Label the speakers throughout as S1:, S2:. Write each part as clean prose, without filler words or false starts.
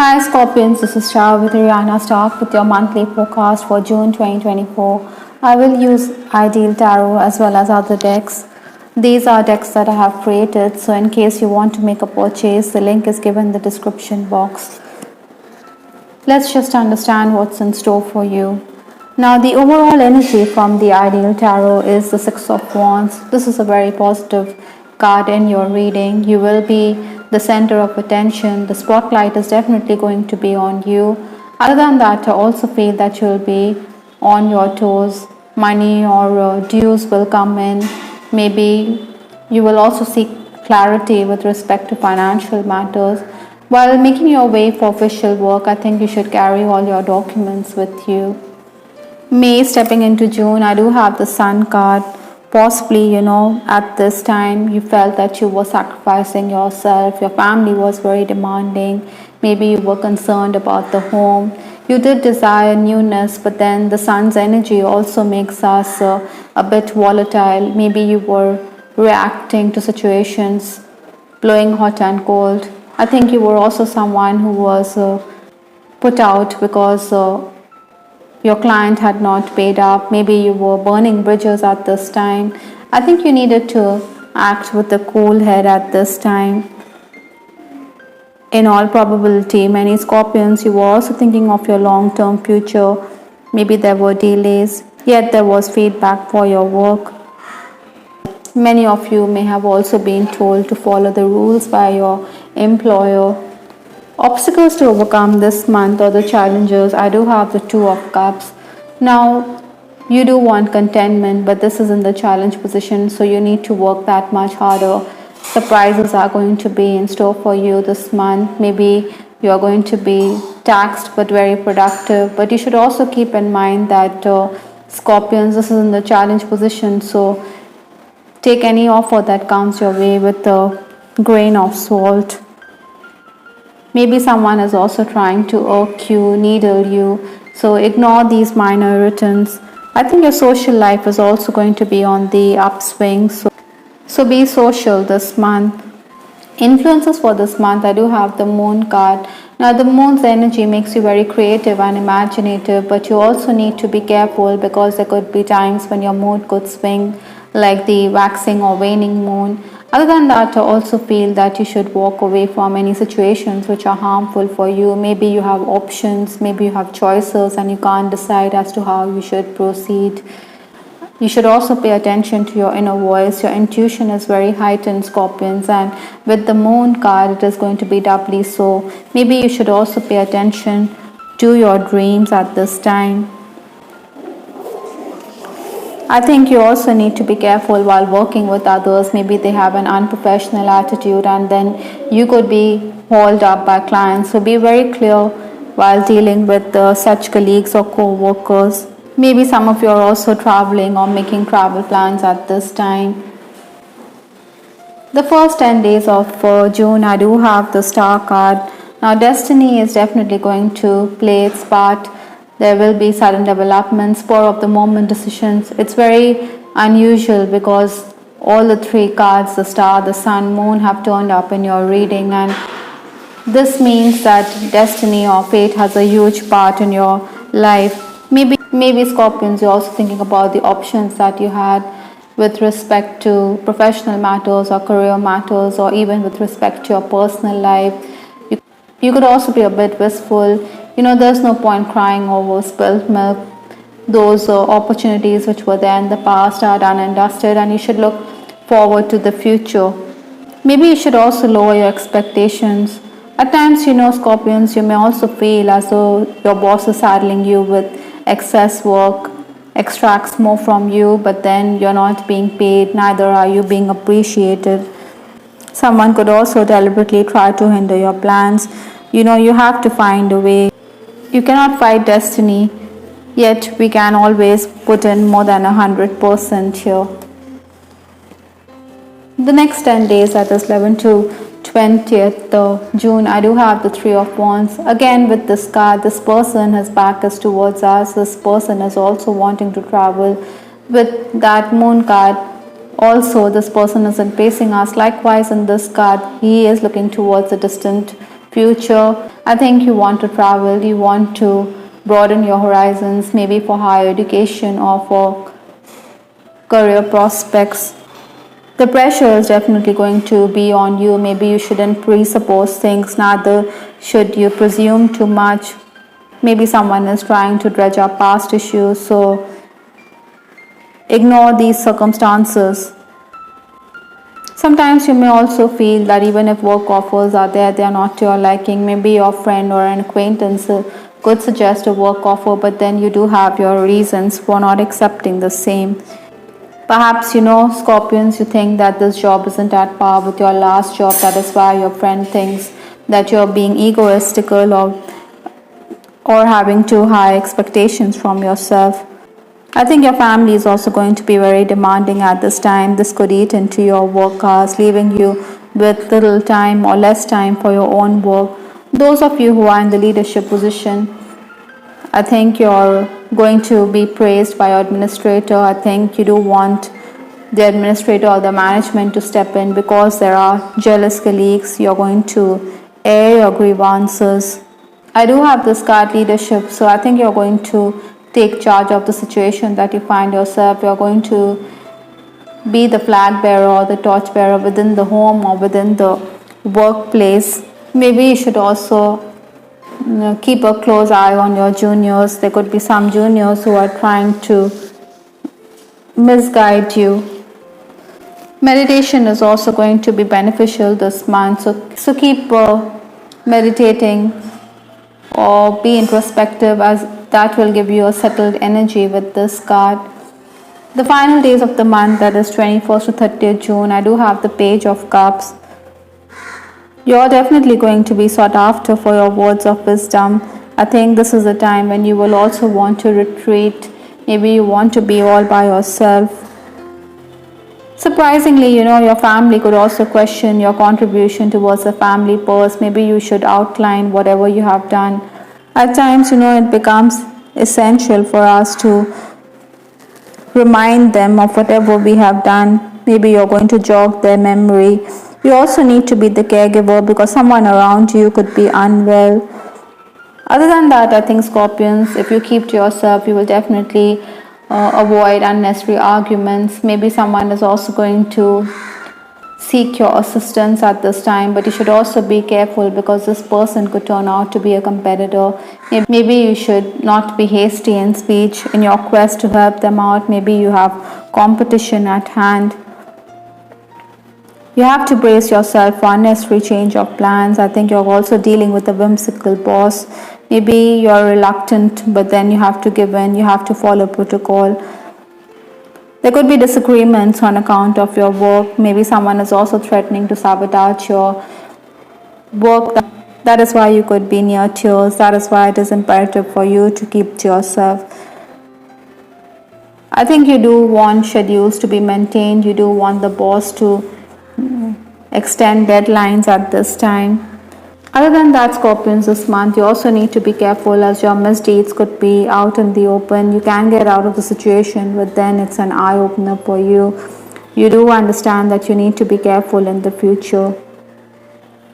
S1: Hi Scorpions, this is Shah with Ariana Stock with your monthly forecast for June 2024. I will use Ideal Tarot as well as other decks. These are decks that I have created, so in case you want to make a purchase, the link is given in the description box. Let's just understand what's in store for you. Now, the overall energy from the Ideal Tarot is the Six of Wands. This is a very positive card in your reading. You will be the center of attention. The spotlight is definitely going to be on you. Other than that, I also feel that you'll be on your toes. Money or dues will come in. Maybe you will also seek clarity with respect to financial matters. While making your way for official work, I think you should carry all your documents with you. May stepping into June, I do have the Sun card. Possibly, at this time you felt that you were sacrificing yourself, your family was very demanding, maybe you were concerned about the home, you did desire newness, but then the Sun's energy also makes us a bit volatile. Maybe you were reacting to situations, blowing hot and cold. I think you were also someone who was put out because your client had not paid up. Maybe you were burning bridges at this time. I think you needed to act with a cool head at this time. In all probability, many Scorpions, you were also thinking of your long-term future. Maybe there were delays, yet there was feedback for your work. Many of you may have also been told to follow the rules by your employer. Obstacles to overcome this month or the challenges, I do have the Two of Cups. Now, you do want contentment, but this is in the challenge position, so you need to work that much harder. Surprises are going to be in store for you this month. Maybe you are going to be taxed but very productive. But you should also keep in mind that Scorpions, this is in the challenge position, so take any offer that comes your way with a grain of salt. Maybe someone is also trying to irk you, needle you, so ignore these minor irritants. I think your social life is also going to be on the upswing, so be social this month. Influences for this month, I do have the Moon card. Now, the Moon's energy makes you very creative and imaginative, but you also need to be careful because there could be times when your mood could swing, like the waxing or waning moon. Other than that, I also feel that you should walk away from any situations which are harmful for you. Maybe you have options, maybe you have choices and you can't decide as to how you should proceed. You should also pay attention to your inner voice. Your intuition is very heightened, Scorpions, and with the Moon card, it is going to be doubly so. Maybe you should also pay attention to your dreams at this time. I think you also need to be careful while working with others. Maybe they have an unprofessional attitude and then you could be hauled up by clients. So be very clear while dealing with such colleagues or co-workers. Maybe some of you are also traveling or making travel plans at this time. The first 10 days of June, I do have the Star card. Now, destiny is definitely going to play its part. There will be sudden developments, spur of the moment decisions. It's very unusual because all the three cards, the Star, the Sun, Moon, have turned up in your reading, and this means that destiny or fate has a huge part in your life. Maybe Scorpions, you're also thinking about the options that you had with respect to professional matters or career matters, or even with respect to your personal life. You could also be a bit wistful. There's no point crying over spilt milk. Those opportunities which were there in the past are done and dusted, and you should look forward to the future. Maybe you should also lower your expectations. At times, Scorpions, you may also feel as though your boss is saddling you with excess work, extracts more from you, but then you're not being paid, neither are you being appreciated. Someone could also deliberately try to hinder your plans. You have to find a way. You cannot fight destiny, yet we can always put in more than 100% here. The next 10 days, that is 11 to 20th June, I do have the Three of Wands. Again, with this card, this person, his back is towards us. This person is also wanting to travel. With that Moon card, also this person isn't facing us. Likewise, in this card, he is looking towards a distant future. I think you want to travel, you want to broaden your horizons, maybe for higher education or for career prospects. The pressure is definitely going to be on you. Maybe you shouldn't presuppose things, neither should you presume too much. Maybe someone is trying to dredge up past issues, so ignore these circumstances. Sometimes you may also feel that even if work offers are there, they are not to your liking. Maybe your friend or an acquaintance could suggest a work offer, but then you do have your reasons for not accepting the same. Perhaps, Scorpions, you think that this job isn't at par with your last job. That is why your friend thinks that you're being egoistical or having too high expectations from yourself. I think your family is also going to be very demanding at this time. This could eat into your work hours, leaving you with little time or less time for your own work. Those of you who are in the leadership position, I think you're going to be praised by your administrator. I think you do want the administrator or the management to step in because there are jealous colleagues. You're going to air your grievances. I do have this card leadership, so I think you're going to take charge of the situation that you find yourself. You're going to be the flag bearer or the torch bearer within the home or within the workplace. Maybe you should also keep a close eye on your juniors. There could be some juniors who are trying to misguide you. Meditation is also going to be beneficial this month, so keep meditating or be introspective, as that will give you a settled energy with this card. The final days of the month, that is 21st to 30th June, I do have the Page of Cups. You're definitely going to be sought after for your words of wisdom. I think this is a time when you will also want to retreat. Maybe you want to be all by yourself. Surprisingly, your family could also question your contribution towards the family purse. Maybe you should outline whatever you have done. At times, it becomes essential for us to remind them of whatever we have done. Maybe you're going to jog their memory. You also need to be the caregiver because someone around you could be unwell. Other than that, I think Scorpions, if you keep to yourself, you will definitely avoid unnecessary arguments. Maybe someone is also going to seek your assistance at this time, but you should also be careful because this person could turn out to be a competitor. Maybe you should not be hasty in speech in your quest to help them out. Maybe you have competition at hand. You have to brace yourself for unnecessary change of plans. I think you're also dealing with a whimsical boss. Maybe you're reluctant, but then you have to give in, you have to follow protocol. There could be disagreements on account of your work. Maybe someone is also threatening to sabotage your work. That is why you could be near tears. That is why it is imperative for you to keep to yourself. I think you do want schedules to be maintained. You do want the boss to extend deadlines at this time. Other than that, Scorpions, this month you also need to be careful as your misdeeds could be out in the open. You can get out of the situation, but then it's an eye-opener for you. You do understand that you need to be careful in the future.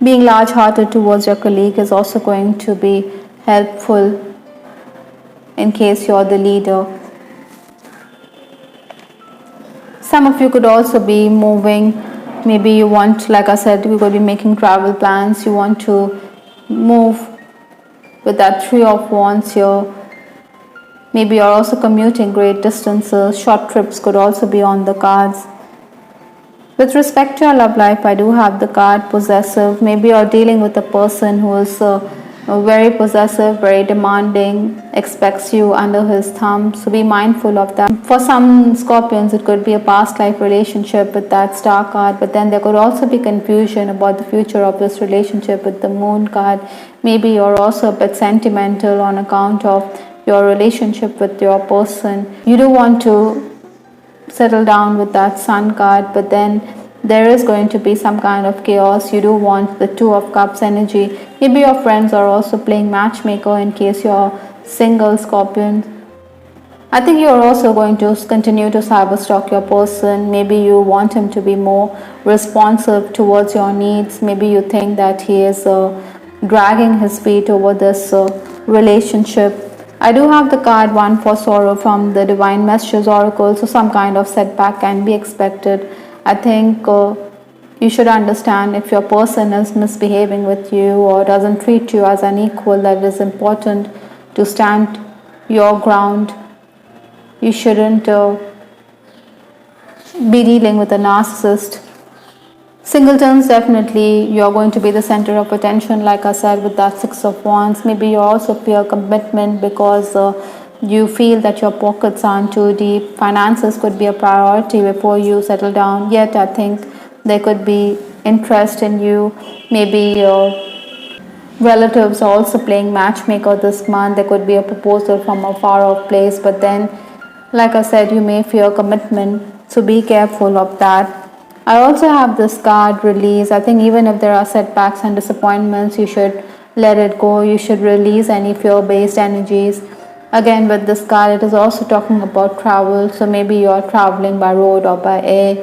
S1: Being large-hearted towards your colleague is also going to be helpful in case you're the leader. Some of you could also be moving. Maybe you want, like I said, you could be making travel plans. You want to move with that 3 of Wands here. Maybe you're also commuting great distances. Short trips could also be on the cards. With respect to your love life, I do have the card Possessive. Maybe you're dealing with a person who is very possessive, very demanding, expects you under his thumb, so be mindful of that. For some Scorpions, it could be a past life relationship with that Star card, but then there could also be confusion about the future of this relationship with the Moon card. Maybe you're also a bit sentimental on account of your relationship with your person. You do want to settle down with that Sun card, but then there is going to be some kind of chaos. You do want the 2 of Cups energy. Maybe your friends are also playing matchmaker in case you're single, Scorpion. I think you're also going to continue to cyberstalk your person. Maybe you want him to be more responsive towards your needs. Maybe you think that he is dragging his feet over this relationship. I do have the card 1 for sorrow from the Divine Messages Oracle, so some kind of setback can be expected. I think you should understand if your person is misbehaving with you or doesn't treat you as an equal, that it is important to stand your ground. You shouldn't be dealing with a narcissist. Singletons, definitely you're going to be the center of attention, like I said, with that 6 of Wands. Maybe you also fear commitment because you feel that your pockets aren't too deep. Finances could be a priority before you settle down, yet I think there could be interest in you. Maybe your relatives are also playing matchmaker this month. There could be a proposal from a far off place, but then, like I said, you may fear commitment, so be careful of that. I also have this card release. I think even if there are setbacks and disappointments, you should let it go. You should release any fear-based energies. Again, with this card, it is also talking about travel. So maybe you're traveling by road or by air.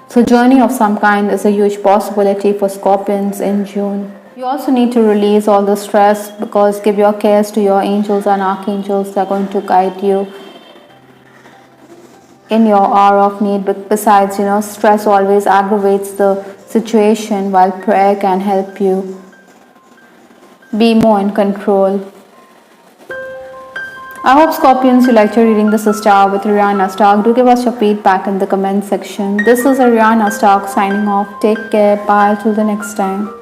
S1: So journey of some kind is a huge possibility for Scorpions in June. You also need to release all the stress, because give your cares to your angels and archangels. They're going to guide you in your hour of need. But besides, stress always aggravates the situation, while prayer can help you be more in control. I hope Scorpions you liked your reading. This is Star with Ariana Stark. Do give us your feedback in the comment section. This is Ariana Stark signing off. Take care. Bye till the next time.